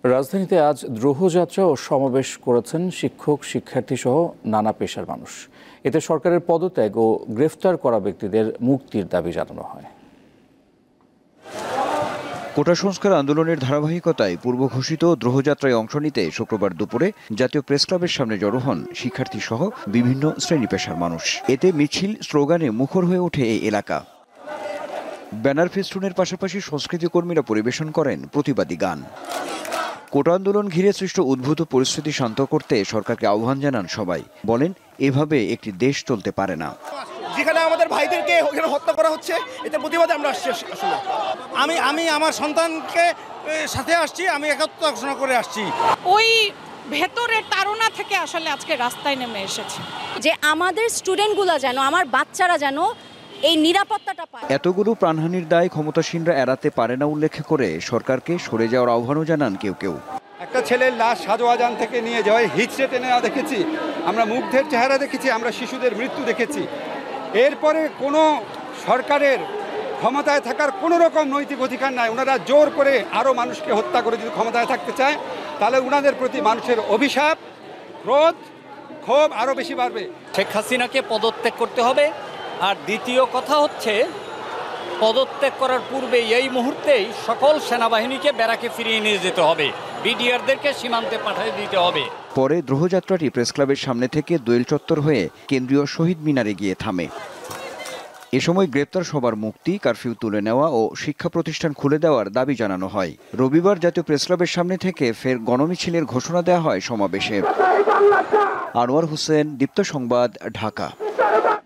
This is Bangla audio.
রাজধানীতে আজ দ্রোহযাত্রা ও সমাবেশ করেছেন শিক্ষক, শিক্ষার্থী সহ নানা পেশার মানুষ। এতে সরকারের পদত্যাগ ও গ্রেফতার করা ব্যক্তিদের মুক্তির দাবি জানানো হয়। কোটা সংস্কার আন্দোলনের ধারাবাহিকতায় পূর্ব ঘোষিত দ্রোহযাত্রায় অংশ নিতে শুক্রবার দুপুরে জাতীয় প্রেস ক্লাবের সামনে জড়ো হন শিক্ষার্থী সহ বিভিন্ন শ্রেণী পেশার মানুষ। এতে মিছিল, স্লোগানে মুখর হয়ে ওঠে এই এলাকা। ব্যানার ফেস্টুনের পাশাপাশি সংস্কৃতি কর্মীরা পরিবেশন করেন প্রতিবাদী গান। কোটা আন্দোলন ঘিরে সৃষ্ট উদ্ভূত পরিস্থিতি শান্ত করতে সরকারকে আহ্বান জানান সবাই। বলেন, এভাবে একটি দেশ চলতে পারে না। যেখানে আমাদের ভাইদেরকে ওখানে হত্যা করা হচ্ছে, এতে প্রতিবাদে আমরা আসছি। আসলে আমি আমার সন্তানকে সাথে আসছি, আমি একাত্মতা ঘোষণা করে আসছি। ওই ভেতরের তাড়না থেকে আসলে আজকে রাস্তায় নেমে এসেছে যে আমাদের স্টুডেন্টগুলো যেন, আমার বাচ্চারা যেন এই নিরাপত্তাটা পায়। এতগুলো প্রাণহানির দায় ক্ষমতাসীনরা এড়াতে পারে না উল্লেখ করে সরকারকে সরে যাওয়ার আহ্বানও জানান কেউ কেউ। একটা ছেলের লাশ সাজোয়াজান থেকে নিয়ে যাওয়া, হিচড়ে টেনে নেওয়া দেখেছি আমরা, মুগ্ধের চেহারা দেখেছি আমরা, শিশুদের মৃত্যু দেখেছি। এরপরে কোনো সরকারের ক্ষমতায় থাকার কোনো রকম নৈতিক অধিকার নাই। ওনারা জোর করে আরও মানুষকে হত্যা করে যদি ক্ষমতায় থাকতে চায়, তাহলে ওনাদের প্রতি মানুষের অভিশাপ, ক্রোধ, ক্ষোভ আরও বেশি বাড়বে। শেখ হাসিনাকে পদত্যাগ করতে হবে। আর দ্বিতীয় কথা হচ্ছে, পদত্যাগ করার পূর্বে এই মুহূর্তেই সকল সেনাবাহিনীকে ব্যারাকে ফিরিয়ে নিয়ে যেতে হবে, বিডিআরদেরকে সীমান্তে পাঠিয়ে দিতে হবে। পরে দ্রোহযাত্রাটি প্রেস ক্লাবের সামনে থেকে দোয়েল চত্বর হয়ে কেন্দ্রীয় শহীদ মিনারে গিয়ে থামে। এ সময় গ্রেপ্তার সবার মুক্তি, কারফিউ তুলে নেওয়া ও শিক্ষা প্রতিষ্ঠান খুলে দেওয়ার দাবি জানানো হয়। রবিবার জাতীয় প্রেস ক্লাবের সামনে থেকে ফের গণমিছিলের ঘোষণা দেওয়া হয় সমাবেশে। আনোয়ার হোসেন, দীপ্ত সংবাদ, ঢাকা।